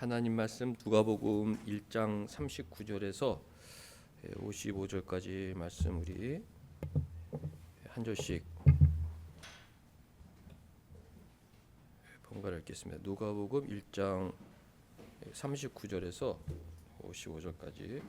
하나님 말씀 누가복음 1장 39절에서 55절까지 말씀 우리 한 절씩 번갈아 읽겠습니다. 누가복음 1장 39절에서 55절까지.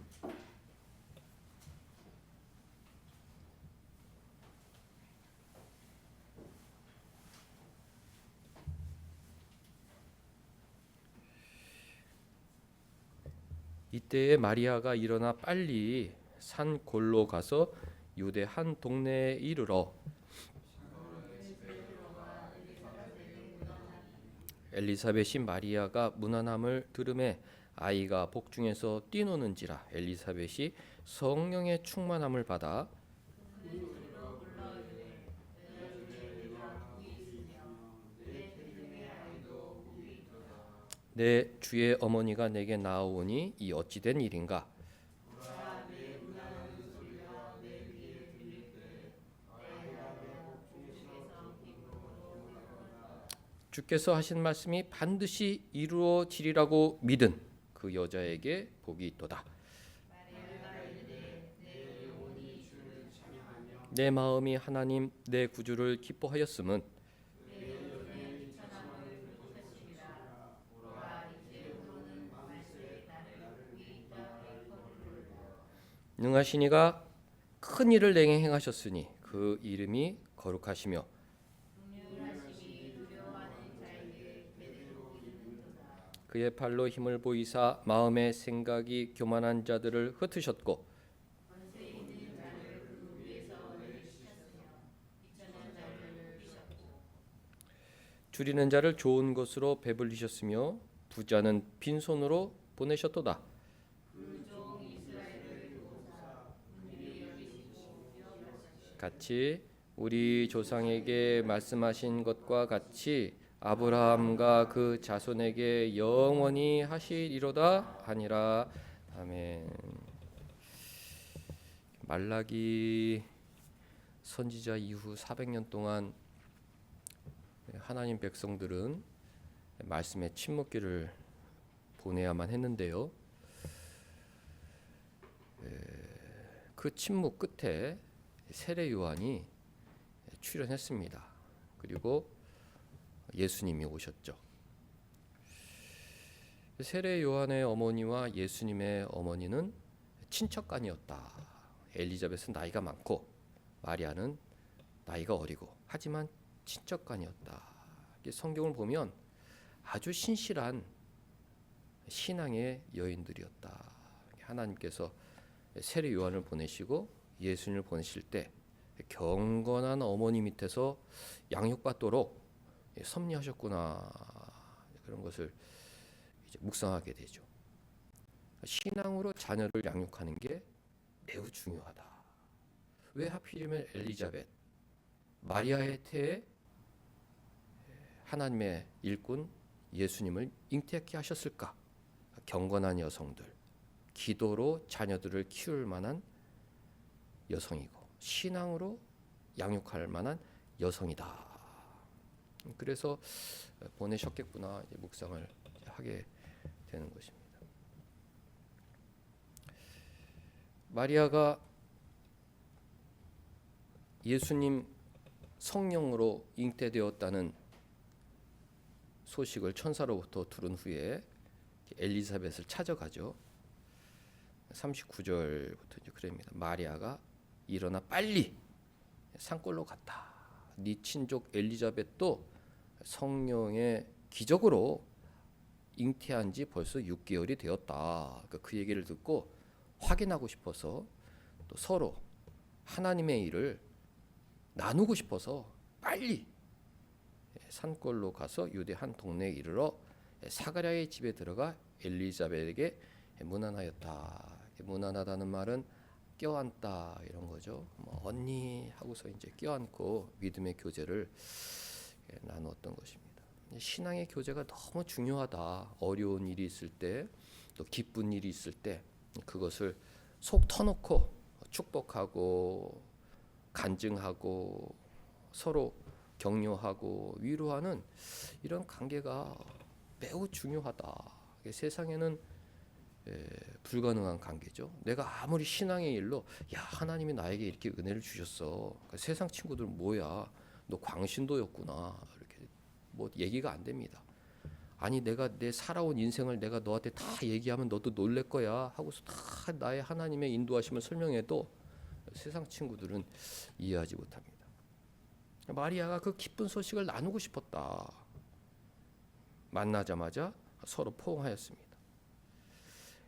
이때에 마리아가 일어나 빨리 산 골로 가서 유대 한 동네에 이르러 엘리사벳이 마리아가 문안함을 들음에 아이가 복중에서 뛰노는지라. 엘리사벳이 성령의 충만함을 받아 내 주의 어머니가 내게 나아오니 이 어찌된 일인가. 주께서 하신 말씀이 반드시 이루어지리라고 믿은 그 여자에게 복이 있도다. 내 마음이 하나님 내 구주를 기뻐하였음은 능하신 이가 큰 일을 내게 행하셨으니 그 이름이 거룩하시며 그의 팔로 힘을 보이사 마음의 생각이 교만한 자들을 흩으셨고 줄이는 자를 좋은 것으로 배불리셨으며 부자는 빈손으로 보내셨도다. 같이 우리 조상에게 말씀하신 것과 같이 아브라함과 그 자손에게 영원히 하시리로다 하니라. 아멘. 말라기 선지자 이후 400년 동안 하나님 백성들은 말씀의 침묵기를 보내야만 했는데요. 그 침묵 끝에 세례 요한이 출현했습니다. 그리고 예수님이 오셨죠. 세례 요한의 어머니와 예수님의 어머니는 친척간이었다. 엘리자벳은 나이가 많고 마리아는 나이가 어리고 하지만 친척간이었다. 성경을 보면 아주 신실한 신앙의 여인들이었다. 하나님께서 세례 요한을 보내시고 예수님을 보내실 때 경건한 어머니 밑에서 양육받도록 섭리하셨구나, 그런 것을 이제 묵상하게 되죠. 신앙으로 자녀를 양육하는 게 매우 중요하다. 왜 하필이면 엘리자벳, 마리아의 태에 하나님의 일꾼 예수님을 잉태케 하셨을까? 경건한 여성들, 기도로 자녀들을 키울 만한 여성이고 신앙으로 양육할 만한 여성이다. 그래서 보내셨겠구나 묵상을 하게 되는 것입니다. 마리아가 예수님 성령으로 잉태되었다는 소식을 천사로부터 들은 후에 엘리사벳을 찾아가죠. 39절부터 이제 그럽니다. 마리아가 일어나 빨리 산골로 갔다. 네 친족 엘리자벳도 성령의 기적으로 잉태한 지 벌써 6개월이 되었다. 그 얘기를 듣고 확인하고 싶어서 또 서로 하나님의 일을 나누고 싶어서 빨리 산골로 가서 유대 한 동네에 이르러 사가랴의 집에 들어가 엘리자벳에게 문안하였다. 문안하다는 말은 껴안다 이런 거죠. 언니 하고서 이제 껴안고 믿음의 교제를 나누었던 것입니다. 신앙의 교제가 너무 중요하다. 어려운 일이 있을 때, 또 기쁜 일이 있을 때 그것을 속 터놓고 축복하고 간증하고 서로 격려하고 위로하는 이런 관계가 매우 중요하다. 세상에는 불가능한 관계죠. 내가 아무리 신앙의 일로 야 하나님이 나에게 이렇게 은혜를 주셨어. 세상 친구들 뭐야? 너 광신도였구나. 이렇게 뭐 얘기가 안 됩니다. 아니 내가 내 살아온 인생을 내가 너한테 다 얘기하면 너도 놀랄 거야 하고서 다 나의 하나님의 인도하심을 설명해도 세상 친구들은 이해하지 못합니다. 마리아가 그 기쁜 소식을 나누고 싶었다. 만나자마자 서로 포옹하였습니다.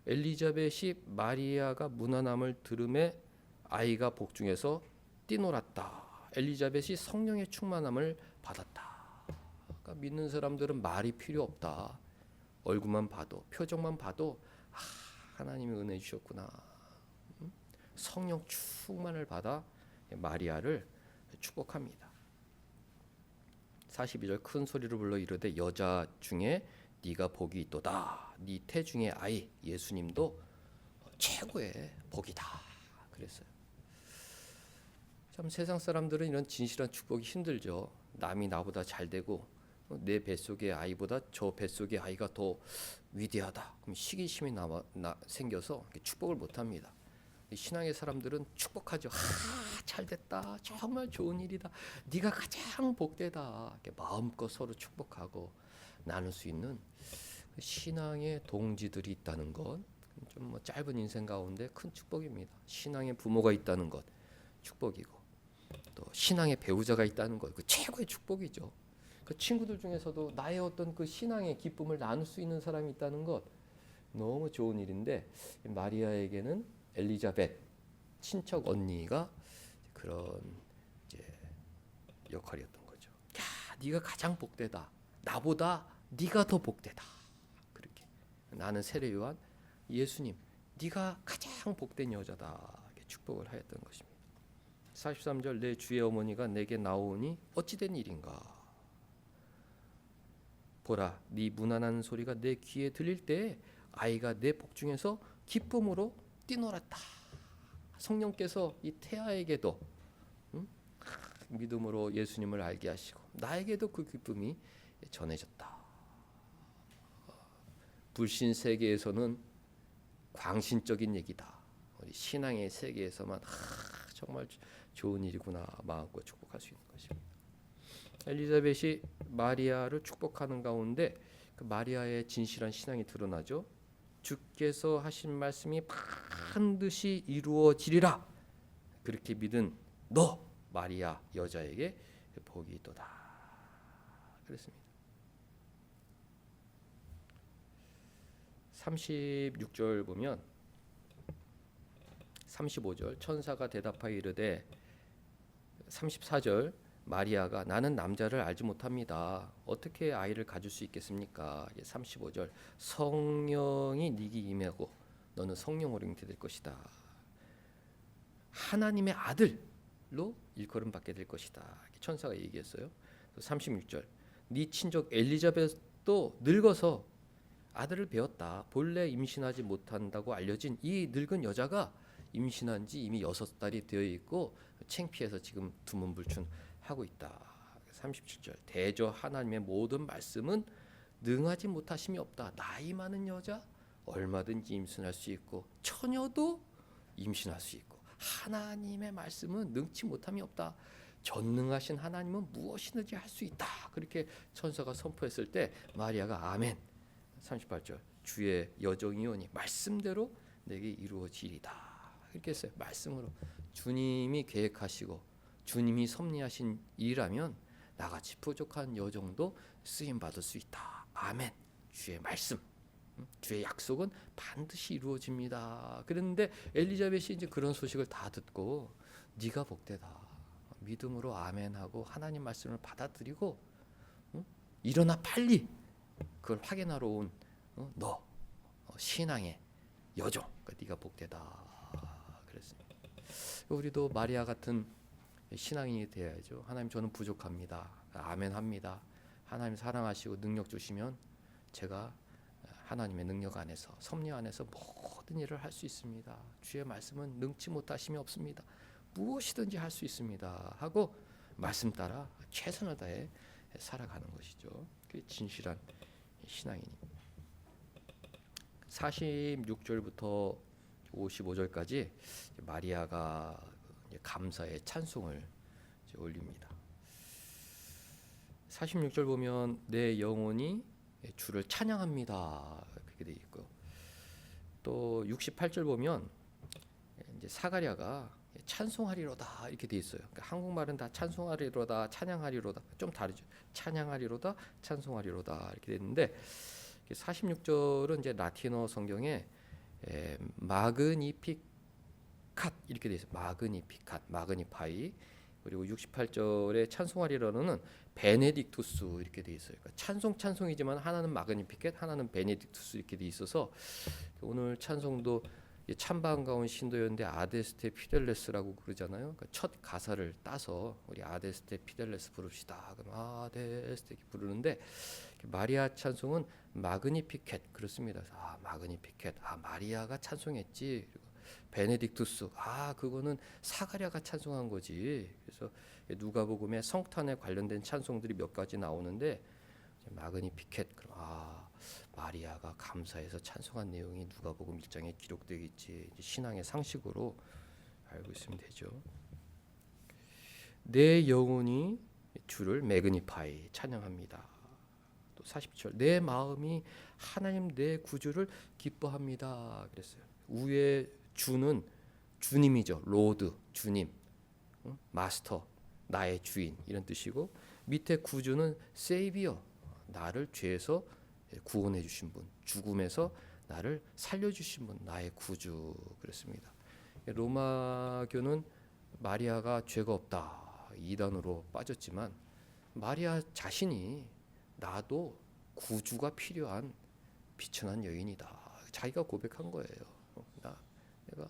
엘리자벳이 마리아가 무난함을 들음에 아이가 복중에서 뛰놀았다. 엘리자벳이 성령의 충만함을 받았다. 그러니까 믿는 사람들은 말이 필요 없다. 얼굴만 봐도 표정만 봐도 하나님이 은혜 주셨구나. 성령 충만을 받아 마리아를 축복합니다. 42절 큰 소리로 불러 이르되 여자 중에 네가 복이 있도다. 네 태중의 아이 예수님도 최고의 복이다. 그랬어요. 참 세상 사람들은 이런 진실한 축복이 힘들죠. 남이 나보다 잘 되고 내 뱃속의 아이보다 저 뱃속의 아이가 더 위대하다. 그럼 시기심이 생겨서 축복을 못합니다. 신앙의 사람들은 축복하죠. 잘됐다. 정말 좋은 일이다. 네가 가장 복되다. 마음껏 서로 축복하고 나눌 수 있는 신앙의 동지들이 있다는 것, 좀 짧은 인생 가운데 큰 축복입니다. 신앙의 부모가 있다는 것 축복이고, 또 신앙의 배우자가 있다는 것, 그 최고의 축복이죠. 그 친구들 중에서도 나의 어떤 그 신앙의 기쁨을 나눌 수 있는 사람이 있다는 것 너무 좋은 일인데, 마리아에게는 엘리자벳 친척 언니가 그런 이제 역할이었던 거죠. 야, 네가 가장 복되다. 나보다 네가 더 복되다. 그렇게 나는 세례 요한, 예수님, 네가 가장 복된 여자다. 이렇게 축복을 하였던 것입니다. 43절 내 주의 어머니가 내게 나오니 어찌된 일인가. 보라, 네 무난한 소리가 내 귀에 들릴 때 아이가 내 복중에서 기쁨으로 뛰놀았다. 성령께서 이 태아에게도 믿음으로 예수님을 알게 하시고 나에게도 그 기쁨이 전해졌다. 불신 세계에서는 광신적인 얘기다. 우리 신앙의 세계에서만 정말 좋은 일이구나 마음껏 축복할 수 있는 것입니다. 엘리자벳이 마리아를 축복하는 가운데 그 마리아의 진실한 신앙이 드러나죠. 주께서 하신 말씀이 반드시 이루어지리라. 그렇게 믿은 너 마리아 여자에게 복이 있도다. 그랬습니다. 36절 보면 35절 천사가 대답하여 이르되 34절 마리아가 나는 남자를 알지 못합니다. 어떻게 아이를 가질 수 있겠습니까? 35절 성령이 네게 임하고 너는 성령으로 잉태될 것이다. 하나님의 아들로 일컬음 받게 될 것이다. 천사가 얘기했어요. 36절 네 친족 엘리자벳도 늙어서 아들을 배웠다. 본래 임신하지 못한다고 알려진 이 늙은 여자가 임신한 지 이미 6달이 되어 있고 창피해서 지금 두문불춘하고 있다. 37절 대저 하나님의 모든 말씀은 능하지 못하심이 없다. 나이 많은 여자 얼마든지 임신할 수 있고 처녀도 임신할 수 있고 하나님의 말씀은 능치 못함이 없다. 전능하신 하나님은 무엇이든지 할 수 있다. 그렇게 천사가 선포했을 때 마리아가 아멘. 38절 주의 여정이오니 말씀대로 내게 이루어지리다. 이렇게 했어요. 말씀으로 주님이 계획하시고 주님이 섭리하신 일이라면 나같이 부족한 여정도 쓰임 받을 수 있다. 아멘. 주의 말씀, 주의 약속은 반드시 이루어집니다. 그런데 엘리자벳이 이제 그런 소식을 다 듣고 네가 복되다. 믿음으로 아멘하고 하나님 말씀을 받아들이고 일어나 빨리 그걸 확인하러 온 너 신앙의 여정, 그러니까 네가 복되다 그랬습니다. 우리도 마리아 같은 신앙인이 되어야죠. 하나님 저는 부족합니다. 아멘합니다. 하나님 사랑하시고 능력 주시면 제가 하나님의 능력 안에서 섭리 안에서 모든 일을 할 수 있습니다. 주의 말씀은 능치 못하심이 없습니다. 무엇이든지 할 수 있습니다. 하고 말씀 따라 최선을 다해 살아가는 것이죠. 그게 진실한 신앙인입니다. 46절부터 55절까지 마리아가 감사의 찬송을 올립니다. 46절 보면 내 영혼이 주를 찬양합니다. 그렇게 되어 있고요. 또 68절 보면 이제 사가랴가 찬송하리로다 이렇게 돼 있어요. 그러니까 한국말은 다 찬송하리로다, 찬양하리로다 좀 다르죠. 찬양하리로다, 찬송하리로다 이렇게 돼 있는데 46절은 이제 라틴어 성경에 마그니피캇 이렇게 돼 있어요. 마그니피캇, 마그니파이. 그리고 68절에 찬송하리로는 베네딕투스 이렇게 돼 있어요. 그러니까 찬송이지만 하나는 마그니피켓, 하나는 베네딕투스 이렇게 돼 있어서 오늘 찬송도 참 반가운 신도였는데 아데스테 피델레스라고 그러잖아요. 그러니까 첫 가사를 따서 우리 아데스테 피델레스 부릅시다. 그럼 아데스테 부르는데 마리아 찬송은 마그니피켓 그렇습니다. 마그니피켓, 마리아가 찬송했지. 베네딕투스, 그거는 사가랴가 찬송한 거지. 그래서 누가복음에 성탄에 관련된 찬송들이 몇 가지 나오는데 마그니피켓, 마리아가 감사해서 찬송한 내용이 누가복음 1장에 기록되어 있지. 신앙의 상식으로 알고 있으면 되죠. 내 영혼이 주를 매그니파이 찬양합니다. 또 40절 내 마음이 하나님 내 구주를 기뻐합니다. 그랬어요. 위에 주는 주님이죠. 로드 주님, 마스터 나의 주인 이런 뜻이고 밑에 구주는 세이비어 나를 죄에서 구원해 주신 분, 죽음에서 나를 살려 주신 분, 나의 구주 그랬습니다. 로마교는 마리아가 죄가 없다 이단으로 빠졌지만 마리아 자신이 나도 구주가 필요한 비천한 여인이다. 자기가 고백한 거예요. 내가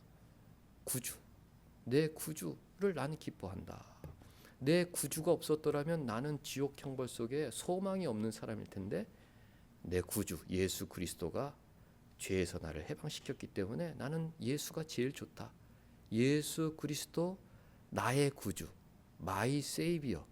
구주, 내 구주를 나는 기뻐한다. 내 구주가 없었더라면 나는 지옥 형벌 속에 소망이 없는 사람일 텐데 내 구주 예수 그리스도가 죄에서 나를 해방시켰기 때문에 나는 예수가 제일 좋다. 예수 그리스도 나의 구주, 마이 세이비어,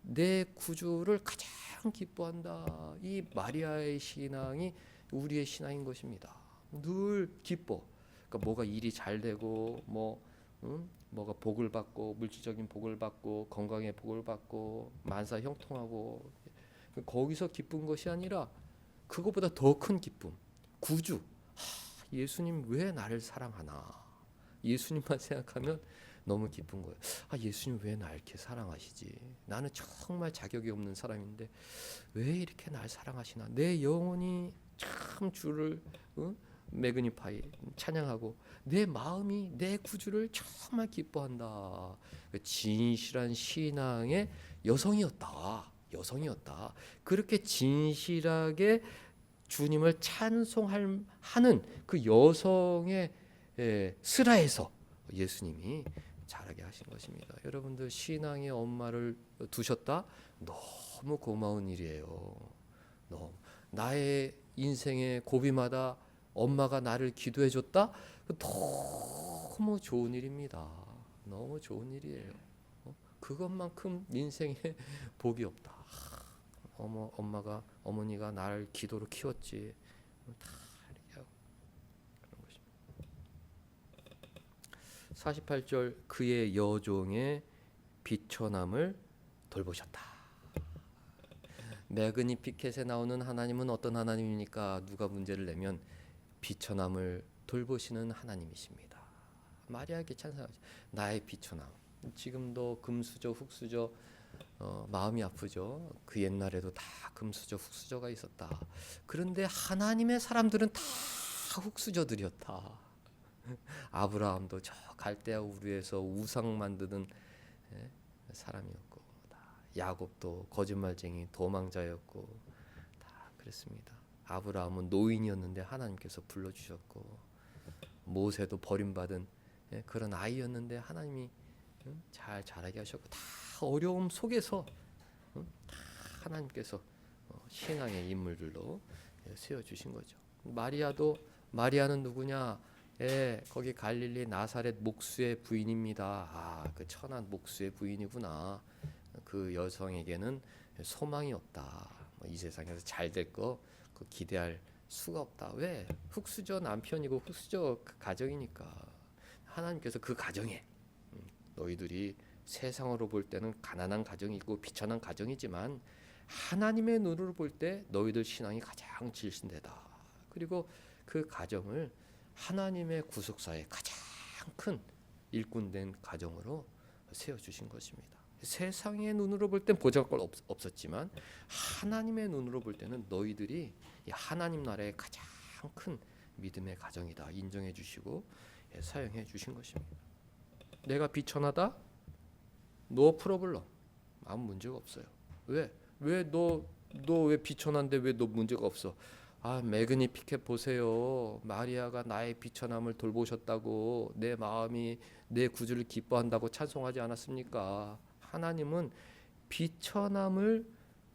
내 구주를 가장 기뻐한다. 이 마리아의 신앙이 우리의 신앙인 것입니다. 늘 기뻐. 그러니까 뭐가 일이 잘 되고 뭐가 복을 받고 물질적인 복을 받고 건강의 복을 받고 만사 형통하고 거기서 기쁜 것이 아니라 그것보다 더 큰 기쁨. 구주. 예수님 왜 나를 사랑하나? 예수님만 생각하면 너무 기쁜 거예요. 예수님 왜 날 이렇게 사랑하시지? 나는 정말 자격이 없는 사람인데 왜 이렇게 날 사랑하시나? 내 영혼이 참 주를 매그니파이 찬양하고 내 마음이 내 구주를 정말 기뻐한다. 진실한 신앙의 여성이었다. 그렇게 진실하게 주님을 찬송하는 그 여성의 슬하에서 예수님이 자라게 하신 것입니다. 여러분들 신앙의 엄마를 두셨다? 너무 고마운 일이에요. 나의 인생의 고비마다 엄마가 나를 기도해 줬다? 너무 좋은 일입니다. 너무 좋은 일이에요. 그것만큼 인생에 복이 없다. 어머니가 나를 기도로 키웠지. 다 이렇게 하고 그런 것입니다. 48절 그의 여종의 비천함을 돌보셨다. 매그니피켓에 나오는 하나님은 어떤 하나님입니까? 누가 문제를 내면 비천함을 돌보시는 하나님이십니다. 마리아에게 찬송하죠. 나의 비천함. 지금도 금수저, 흙수저 마음이 아프죠. 그 옛날에도 다 금수저, 흙수저가 있었다. 그런데 하나님의 사람들은 다 흙수저들이었다. 아브라함도 저 갈대아 우르에서 우상 만드는 사람이었고, 야곱도 거짓말쟁이 도망자였고 다 그랬습니다. 아브라함은 노인이었는데 하나님께서 불러주셨고, 모세도 버림받은 그런 아이였는데 하나님이 잘 자라게 하셨고, 다 어려움 속에서 다 하나님께서 신앙의 인물들로 세워주신 거죠. 마리아는 누구냐? 거기 갈릴리 나사렛 목수의 부인입니다. 그 천한 목수의 부인이구나. 그 여성에게는 소망이 없다. 이 세상에서 잘 될 거 기대할 수가 없다. 왜? 흙수저 남편이고 흙수저 가정이니까. 하나님께서 그 가정에 너희들이 세상으로 볼 때는 가난한 가정이고 비천한 가정이지만 하나님의 눈으로 볼 때 너희들 신앙이 가장 질신되다. 그리고 그 가정을 하나님의 구속사의 가장 큰 일꾼된 가정으로 세워주신 것입니다. 세상의 눈으로 볼 땐 보잘것 없었지만 하나님의 눈으로 볼 때는 너희들이 하나님 나라의 가장 큰 믿음의 가정이다 인정해 주시고 사용해 주신 것입니다. 내가 비천하다? 노 프로블럼. 아무 문제가 없어요. 왜? 너 왜 비천한데 왜 너 문제가 없어? 아, 매그니 피켓 보세요. 마리아가 나의 비천함을 돌보셨다고 내 마음이 내 구주를 기뻐한다고 찬송하지 않았습니까? 하나님은 비천함을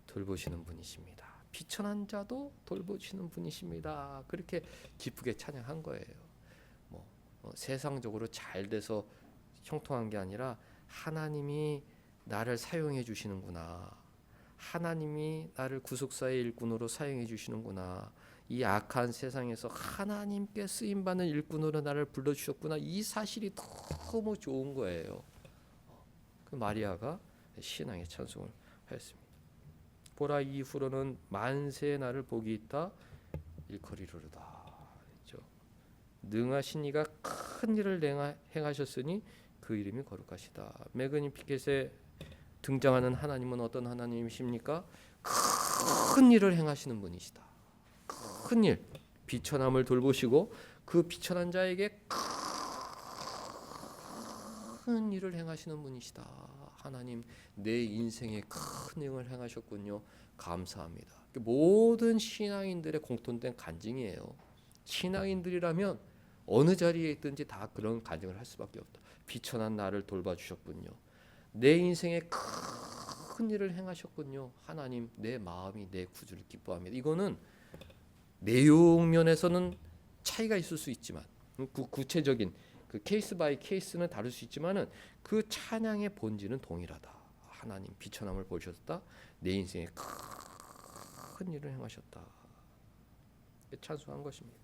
돌보시는 분이십니다. 비천한 자도 돌보시는 분이십니다. 그렇게 기쁘게 찬양한 거예요. 세상적으로 잘 돼서 형통한 게 아니라 하나님이 나를 사용해 주시는구나. 하나님이 나를 구속사의 일꾼으로 사용해 주시는구나. 이 악한 세상에서 하나님께 쓰임받는 일꾼으로 나를 불러주셨구나. 이 사실이 너무 좋은 거예요. 그 마리아가 신앙의 찬송을 하였습니다. 보라, 이후로는 만세의 나를 복이 있다 일컬이로다. 그렇죠? 능하신 이가 큰 일을 행하셨으니 그 이름이 거룩하시다. 매그니 피켓에 등장하는 하나님은 어떤 하나님이십니까? 큰 일을 행하시는 분이시다. 큰 일, 비천함을 돌보시고 그 비천한 자에게 큰 일을 행하시는 분이시다. 하나님, 내 인생에 큰 일을 행하셨군요. 감사합니다. 모든 신앙인들의 공통된 간증이에요. 신앙인들이라면 어느 자리에 있든지 다 그런 간증을 할 수밖에 없다. 비천한 나를 돌봐주셨군요. 내 인생에 큰 일을 행하셨군요. 하나님, 내 마음이 내 구주를 기뻐합니다. 이거는 내용 면에서는 차이가 있을 수 있지만 구체적인 그 케이스 바이 케이스는 다를 수 있지만은 그 찬양의 본질은 동일하다. 하나님, 비천함을 보셨다. 내 인생에 큰 일을 행하셨다. 찬송한 것입니다.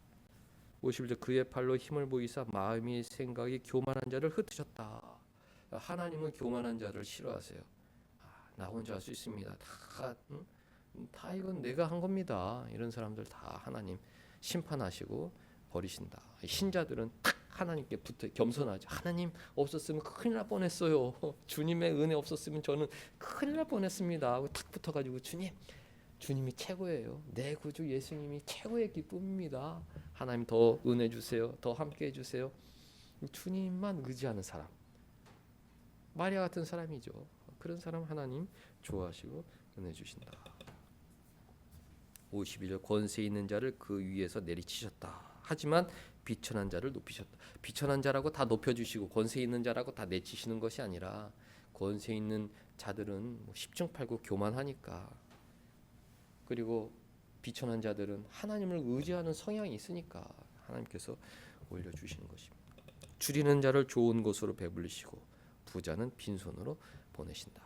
51절 그의 팔로 힘을 보이사 마음이 생각이 교만한 자를 흩으셨다. 하나님은 교만한 자를 싫어하세요. 나 혼자 할 수 있습니다. 다 이건 내가 한 겁니다. 이런 사람들 다 하나님 심판하시고 버리신다. 신자들은 탁 하나님께 붙어 겸손하죠. 하나님 없었으면 큰일 날 뻔했어요. 주님의 은혜 없었으면 저는 큰일 날 뻔했습니다. 하고 탁 붙어가지고 주님이 최고예요. 내 구주 예수님이 최고의 기쁨입니다. 하나님 더 은혜 주세요. 더 함께 해주세요. 주님만 의지하는 사람. 마리아 같은 사람이죠. 그런 사람 하나님 좋아하시고 은혜 주신다. 52절 권세 있는 자를 그 위에서 내리치셨다. 하지만 비천한 자를 높이셨다. 비천한 자라고 다 높여주시고 권세 있는 자라고 다 내치시는 것이 아니라 권세 있는 자들은 십중팔구 교만하니까, 그리고 비천한 자들은 하나님을 의지하는 성향이 있으니까 하나님께서 올려주시는 것입니다. 줄이는 자를 좋은 곳으로 배불리시고 부자는 빈손으로 보내신다.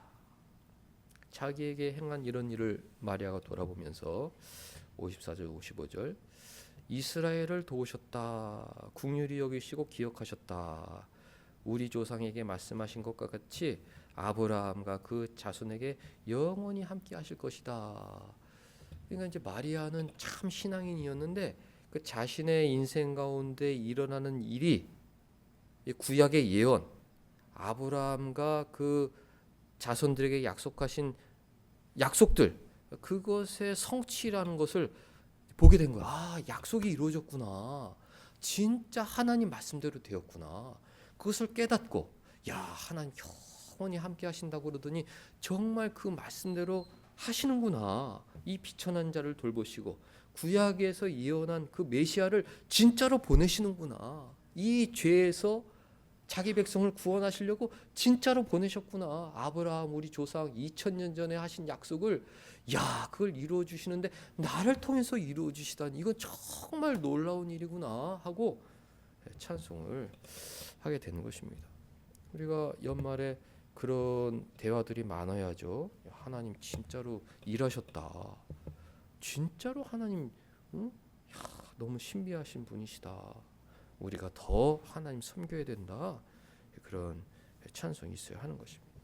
자기에게 행한 이런 일을 마리아가 돌아보면서 54절 55절 이스라엘을 도우셨다. 긍휼히 여기시고 기억하셨다. 우리 조상에게 말씀하신 것과 같이 아브라함과 그 자손에게 영원히 함께 하실 것이다. 그러니까 이제 마리아는 참 신앙인이었는데 그 자신의 인생 가운데 일어나는 일이 구약의 예언, 아브라함과 그 자손들에게 약속하신 약속들, 그것의 성취라는 것을 보게 된 거야. 아, 약속이 이루어졌구나. 진짜 하나님 말씀대로 되었구나. 그것을 깨닫고, 야, 하나님 영원히 함께 하신다고 그러더니 정말 그 말씀대로 하시는구나. 이 비천한 자를 돌보시고 구약에서 예언한 그 메시아를 진짜로 보내시는구나. 이 죄에서 자기 백성을 구원하시려고 진짜로 보내셨구나. 아브라함 우리 조상 2000년 전에 하신 약속을 그걸 이루어 주시는데 나를 통해서 이루어 주시다니 이건 정말 놀라운 일이구나 하고 찬송을 하게 되는 것입니다. 우리가 연말에 그런 대화들이 많아야죠. 하나님 진짜로 일하셨다. 진짜로 하나님 너무 신비하신 분이시다. 우리가 더 하나님 섬겨야 된다. 그런 찬송이 있어야 하는 것입니다.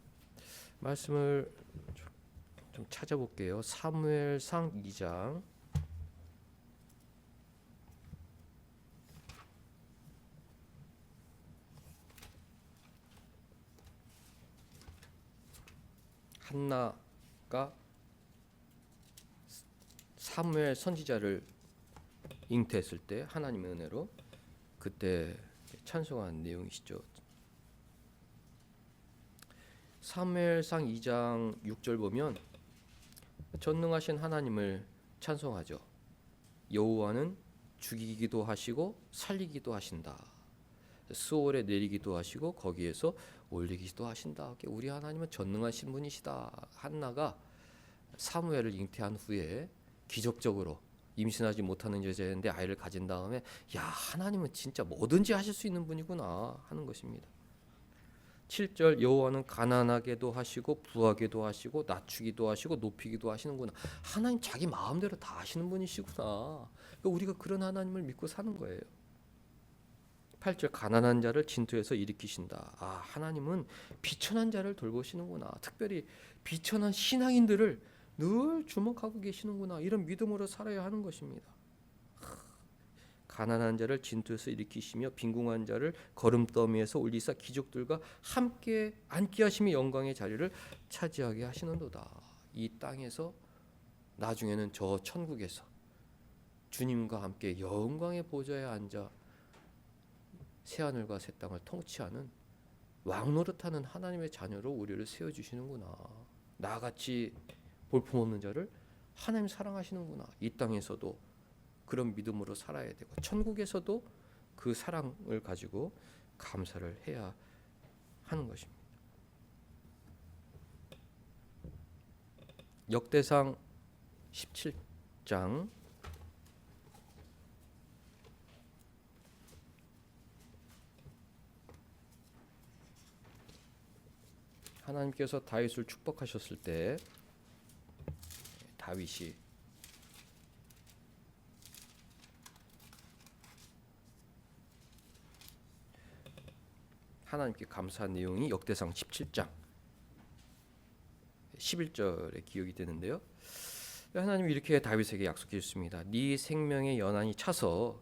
말씀을 좀 찾아볼게요. 사무엘상 2장 한나가 사무엘 선지자를 잉태했을 때 하나님의 은혜로 그때 찬송한 내용이시죠. 사무엘상 2장 6절 보면 전능하신 하나님을 찬송하죠. 여호와는 죽이기도 하시고 살리기도 하신다. 수월에 내리기도 하시고 거기에서 올리기도 하신다. 우리 하나님은 전능하신 분이시다. 한나가 사무엘을 잉태한 후에 기적적으로 임신하지 못하는 여자였는데 아이를 가진 다음에 야, 하나님은 진짜 뭐든지 하실 수 있는 분이구나 하는 것입니다. 7절 여호와는 가난하게도 하시고 부하게도 하시고 낮추기도 하시고 높이기도 하시는구나. 하나님 자기 마음대로 다 하시는 분이시구나. 그러니까 우리가 그런 하나님을 믿고 사는 거예요. 8절 가난한 자를 진토에서 일으키신다. 아, 하나님은 비천한 자를 돌보시는구나. 특별히 비천한 신앙인들을 늘 주목하고 계시는구나. 이런 믿음으로 살아야 하는 것입니다. 가난한 자를 진토에서 일으키시며 빈궁한 자를 거름더미에서 올리사 귀족들과 함께 앉게 하시며 영광의 자리를 차지하게 하시는도다. 이 땅에서 나중에는 저 천국에서 주님과 함께 영광의 보좌에 앉아 새하늘과 새 땅을 통치하는 왕노릇하는 하나님의 자녀로 우리를 세워주시는구나. 나같이 볼품없는 자를 하나님 사랑하시는구나. 이 땅에서도 그런 믿음으로 살아야 되고 천국에서도 그 사랑을 가지고 감사를 해야 하는 것입니다. 역대상 17장 하나님께서 다윗을 축복하셨을 때 다윗이 하나님께 감사한 내용이 역대상 17장 11절에 기억이 되는데요. 하나님이 이렇게 다윗에게 약속해 주십니다. 네 생명의 연한이 차서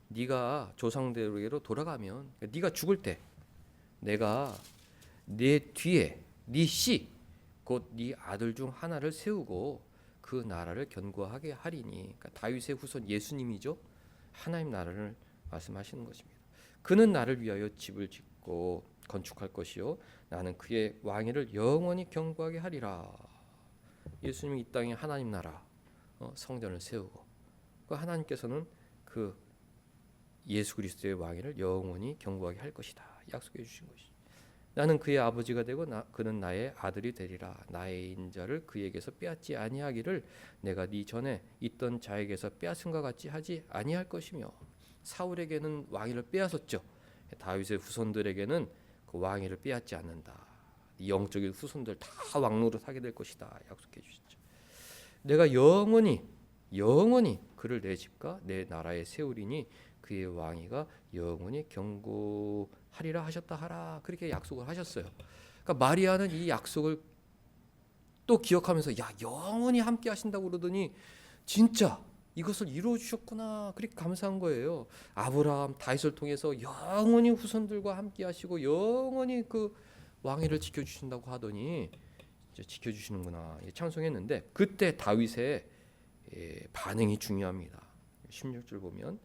네가 조상대로 돌아가면, 네가 죽을 때 내가 네 뒤에 네 씨 곧 네 아들 중 하나를 세우고 그 나라를 견고하게 하리니. 그러니까 다윗의 후손 예수님이죠. 하나님 나라를 말씀하시는 것입니다. 그는 나를 위하여 집을 짓고 건축할 것이요 나는 그의 왕위를 영원히 견고하게 하리라. 예수님이 이 땅에 하나님 나라 성전을 세우고 그 하나님께서는 그 예수 그리스도의 왕위를 영원히 견고하게 할 것이다 약속해 주신 것이죠. 나는 그의 아버지가 되고 그는 나의 아들이 되리라. 나의 인자를 그에게서 빼앗지 아니하기를 내가 네 전에 있던 자에게서 빼앗은과 같이 하지 아니할 것이며. 사울에게는 왕위를 빼앗았죠. 다윗의 후손들에게는 그 왕위를 빼앗지 않는다. 영적인 후손들 다 왕노릇 하게 될 것이다 약속해 주셨죠. 내가 영원히 그를 내 집과 내 나라에 세우리니 그의 왕위가 영원히 견고하리라 하셨다 하라. 그렇게 약속을 하셨어요. 그러니까 마리아는 이 약속을 또 기억하면서 야, 영원히 함께 하신다고 그러더니 진짜 이것을 이루어 주셨구나. 그렇게 감사한 거예요. 아브라함, 다윗을 통해서 영원히 후손들과 함께 하시고 영원히 그 왕위를 지켜 주신다고 하더니 이제 지켜 주시는구나. 찬송했는데 그때 다윗의 반응이 중요합니다. 16절 보면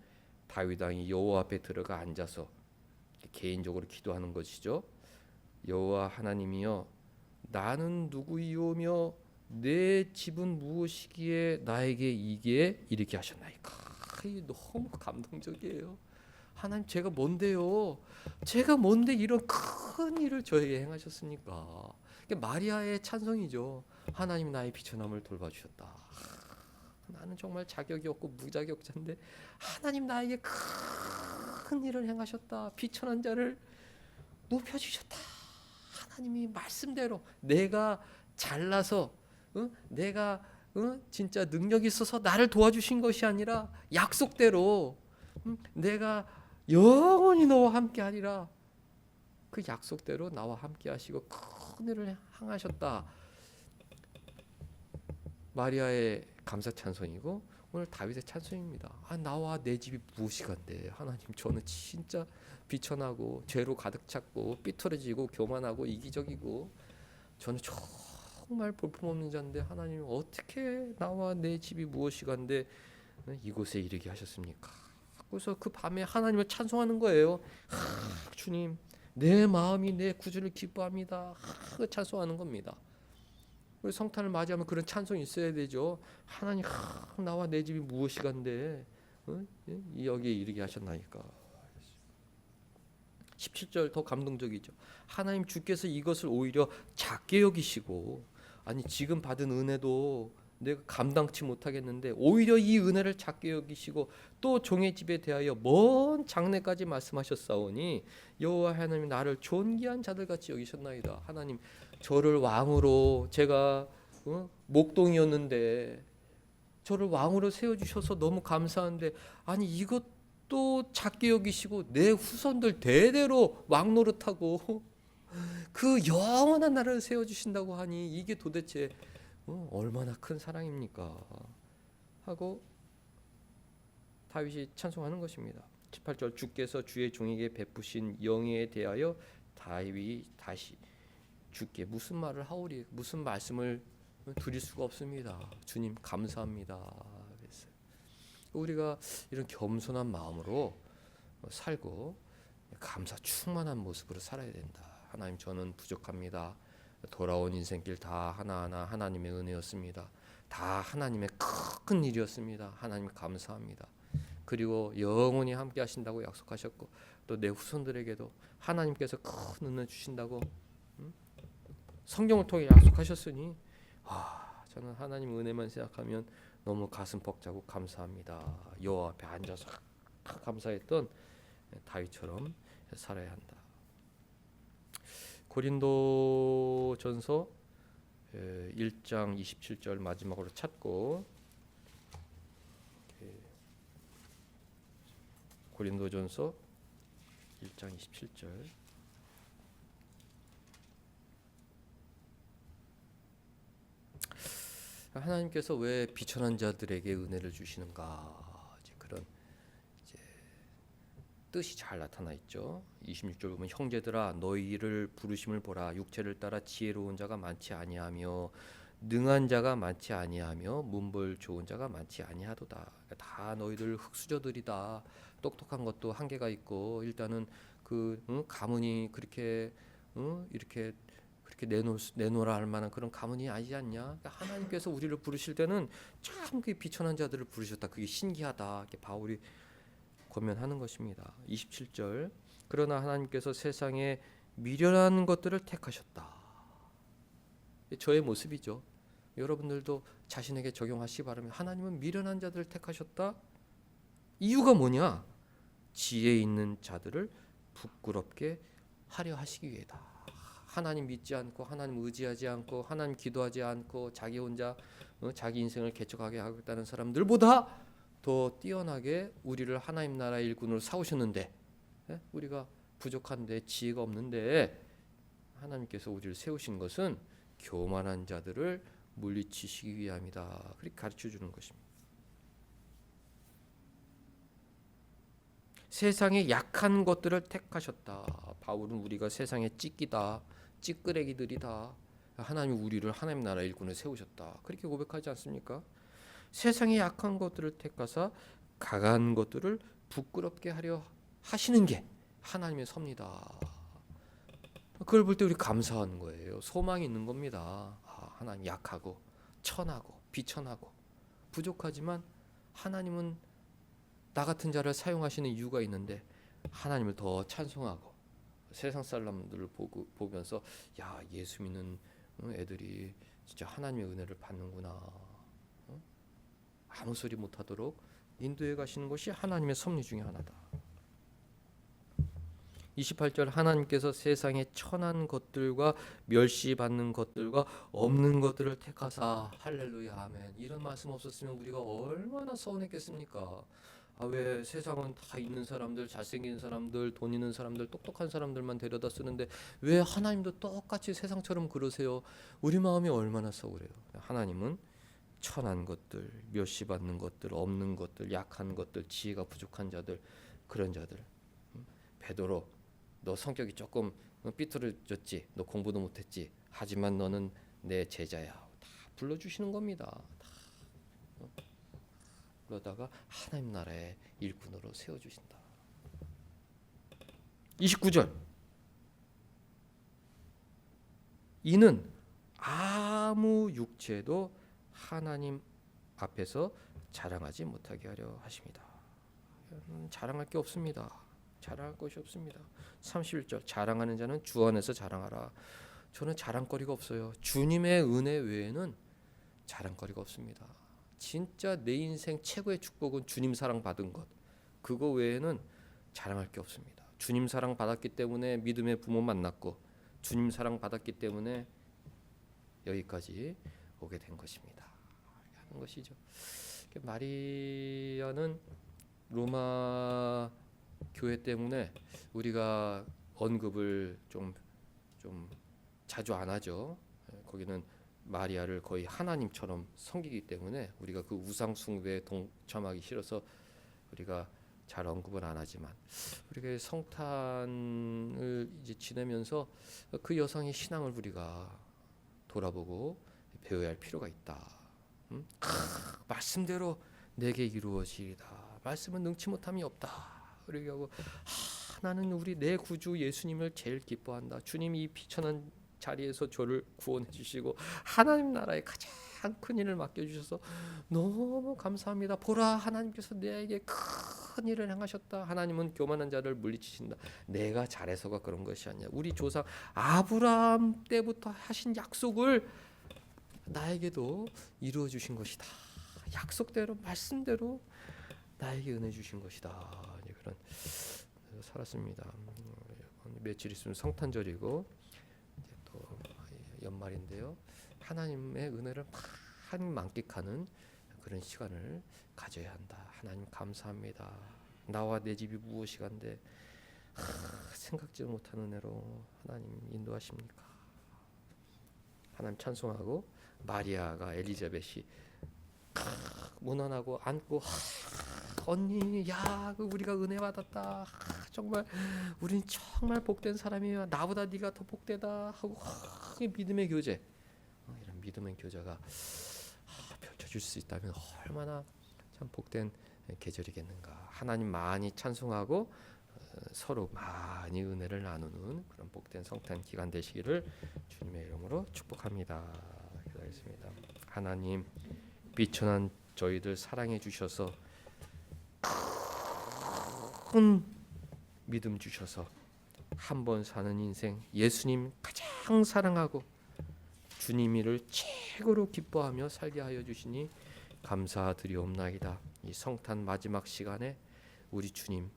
다윗 왕이 여호와 앞에 들어가 앉아서 개인적으로 기도하는 것이죠. 여호와 하나님이여 나는 누구이오며 내 집은 무엇이기에 나에게 이게 이렇게 하셨나이까. 너무 감동적이에요. 하나님 제가 뭔데요? 제가 뭔데 이런 큰 일을 저에게 행하셨습니까? 마리아의 찬송이죠. 하나님 나의 비천함을 돌봐주셨다. 나는 정말 자격이 없고 무자격자인데 하나님 나에게 큰 일을 행하셨다. 비천한 자를 높여주셨다. 하나님이 말씀대로 내가 잘나서 내가 진짜 능력이 있어서 나를 도와주신 것이 아니라 약속대로 내가 영원히 너와 함께 하리라. 그 약속대로 나와 함께 하시고 큰 일을 행하셨다. 마리아의 감사 찬송이고 오늘 다윗의 찬송입니다. 나와 내 집이 무엇이간데 하나님, 저는 진짜 비천하고 죄로 가득 찼고 삐뚤어지고 교만하고 이기적이고 저는 정말 볼품없는 자인데 하나님 어떻게 나와 내 집이 무엇이간데 이곳에 이르게 하셨습니까? 그래서 그 밤에 하나님을 찬송하는 거예요. 주님, 내 마음이 내 구주를 기뻐합니다. 찬송하는 겁니다. 우리 성탄을 맞이하면 그런 찬송이 있어야 되죠. 하나님, 나와 내 집이 무엇이간데 여기에 이르게 하셨나이까. 17절 더 감동적이죠. 하나님 주께서 이것을 오히려 작게 여기시고, 아니 지금 받은 은혜도 내가 감당치 못하겠는데 오히려 이 은혜를 작게 여기시고 또 종의 집에 대하여 먼 장래까지 말씀하셨사오니 여호와 하나님이 나를 존귀한 자들같이 여기셨나이다. 하나님, 저를 왕으로, 제가 목동이었는데 저를 왕으로 세워주셔서 너무 감사한데, 아니 이것도 작게 여기시고 내 후손들 대대로 왕 노릇하고 그 영원한 나라를 세워주신다고 하니 이게 도대체 얼마나 큰 사랑입니까? 하고 다윗이 찬송하는 것입니다. 18절, 주께서 주의 종에게 베푸신 영예에 대하여 다윗이 다시 주께 무슨 말을 하오리, 무슨 말씀을 드릴 수가 없습니다. 주님 감사합니다. 그랬어요. 우리가 이런 겸손한 마음으로 살고 감사 충만한 모습으로 살아야 된다. 하나님, 저는 부족합니다. 돌아온 인생길 다 하나하나 하나님의 은혜였습니다. 다 하나님의 큰 일이었습니다. 하나님 감사합니다. 그리고 영원히 함께 하신다고 약속하셨고 또 내 후손들에게도 하나님께서 큰 은혜 주신다고 성경을 통해 약속하셨으니 저는 하나님 은혜만 생각하면 너무 가슴 벅차고 감사합니다. 여호와 앞에 앉아서 감사했던 다윗처럼 살아야 한다. 고린도전서 1장 27절 마지막으로 찾고, 고린도전서 1장 27절. 하나님께서 왜 비천한 자들에게 은혜를 주시는가? 그런 뜻이 잘 나타나 있죠. 26절 보면 형제들아 너희를 부르심을 보라. 육체를 따라 지혜로운 자가 많지 아니하며 능한 자가 많지 아니하며 문벌 좋은 자가 많지 아니하도다. 다 너희들 흙수저들이다. 똑똑한 것도 한계가 있고 일단은 가문이 그렇게 이렇게 내놓으라 할 만한 그런 가문이 아니지 않냐. 하나님께서 우리를 부르실 때는 참 그 비천한 자들을 부르셨다. 그게 신기하다. 이렇게 바울이 고면하는 것입니다. 27절, 그러나 하나님께서 세상에 미련한 것들을 택하셨다. 저의 모습이죠. 여러분들도 자신에게 적용하시기 바랍니다. 하나님은 미련한 자들을 택하셨다. 이유가 뭐냐? 지혜 있는 자들을 부끄럽게 하려 하시기 위해다. 하나님 믿지 않고 하나님 의지하지 않고 하나님 기도하지 않고 자기 혼자 자기 인생을 개척하게 하겠다는 사람들보다 더 뛰어나게 우리를 하나님 나라의 일꾼으로 사오셨는데 우리가 부족한데 지혜가 없는데 하나님께서 우리를 세우신 것은 교만한 자들을 물리치시기 위함이다. 그렇게 가르쳐주는 것입니다. 세상에 약한 것들을 택하셨다. 바울은 우리가 세상에 찢기다, 찌끄레기들이다. 하나님이 우리를 하나님 나라 일꾼을 세우셨다. 그렇게 고백하지 않습니까? 세상에 약한 것들을 택하사 강한 것들을 부끄럽게 하려 하시는 게 하나님의 섭니다. 그걸 볼 때 우리 감사하는 거예요. 소망이 있는 겁니다. 하나님 약하고 천하고 비천하고 부족하지만 하나님은 나 같은 자를 사용하시는 이유가 있는데 하나님을 더 찬송하고 세상 사람들을 보면서 야, 예수 믿는 애들이 진짜 하나님의 은혜를 받는구나. 아무 소리 못하도록 인도해 가시는 것이 하나님의 섭리 중에 하나다. 28절 하나님께서 세상에 천한 것들과 멸시받는 것들과 없는 것들을 택하사 할렐루야 아멘. 이런 말씀 없었으면 우리가 얼마나 서운했겠습니까? 왜 세상은 다 있는 사람들, 잘생긴 사람들, 돈 있는 사람들, 똑똑한 사람들만 데려다 쓰는데 왜 하나님도 똑같이 세상처럼 그러세요? 우리 마음이 얼마나 서운해요. 하나님은 천한 것들, 멸시받는 것들, 없는 것들, 약한 것들, 지혜가 부족한 자들, 그런 자들. 베드로, 너 성격이 조금 삐뚤어졌지, 너 공부도 못했지, 하지만 너는 내 제자야. 다 불러주시는 겁니다. 다. 그러다가 하나님 나라의 일꾼으로 세워주신다. 29절 이는 아무 육체도 하나님 앞에서 자랑하지 못하게 하려 하십니다. 자랑할 게 없습니다. 자랑할 것이 없습니다. 31절 자랑하는 자는 주 안에서 자랑하라. 저는 자랑거리가 없어요. 주님의 은혜 외에는 자랑거리가 없습니다. 진짜 내 인생 최고의 축복은 주님 사랑 받은 것. 그거 외에는 자랑할 게 없습니다. 주님 사랑 받았기 때문에 믿음의 부모 만났고 주님 사랑 받았기 때문에 여기까지 오게 된 것입니다. 하는 것이죠. 마리아는 로마 교회 때문에 우리가 언급을 좀 자주 안 하죠. 거기는 마리아를 거의 하나님처럼 섬기기 때문에 우리가 그 우상 숭배에 동참하기 싫어서 우리가 잘 언급은 안 하지만 우리가 성탄을 이제 지내면서 그 여성의 신앙을 우리가 돌아보고 배워야 할 필요가 있다. 말씀대로 내게 이루어지리다. 말씀은 능치 못함이 없다. 그러게 하고 나는 우리 내 구주 예수님을 제일 기뻐한다. 주님이 이 비천한 자리에서 저를 구원해 주시고 하나님 나라의 가장 큰 일을 맡겨주셔서 너무 감사합니다. 보라 하나님께서 내게 큰 일을 행하셨다. 하나님은 교만한 자를 물리치신다. 내가 잘해서가 그런 것이 아니야. 우리 조상 아브라함 때부터 하신 약속을 나에게도 이루어 주신 것이다. 약속대로 말씀대로 나에게 은혜 주신 것이다. 그런 살았습니다. 며칠 있으면 성탄절이고 이제 또 연말인데요. 하나님의 은혜를 많이 만끽하는 그런 시간을 가져야 한다. 하나님 감사합니다. 나와 내 집이 무엇이간데 생각지도 못한 은혜로 하나님 인도하십니까? 하나님 찬송하고 마리아가 엘리자벳이 문안하고 안고 언니 야 우리가 은혜 받았다. 정말 우린 정말 복된 사람이야. 나보다 네가 더 복되다 하고 믿음의 교제 이런 믿음의 교제가 펼쳐질 수 있다면 얼마나 참 복된 계절이겠는가. 하나님 많이 찬송하고 서로 많이 은혜를 나누는 그런 복된 성탄 기간 되시기를 주님의 이름으로 축복합니다. 기도하겠습니다. 하나님 비천한 저희들 사랑해 주셔서 큰 믿음 주셔서 한 번 사는 인생 예수님 가장 사랑하고 주님이를 최고로 기뻐하며 살게 하여 주시니 감사드리옵나이다. 이 성탄 마지막 시간에 우리 주님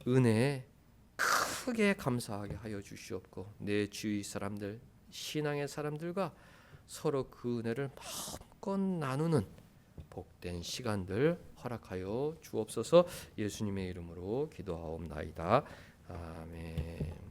은혜에 크게 감사하게 하여 주시옵고 내 주위 사람들 신앙의 사람들과 서로 그 은혜를 마음껏 나누는 복된 시간들 허락하여 주옵소서. 예수님의 이름으로 기도하옵나이다. 아멘.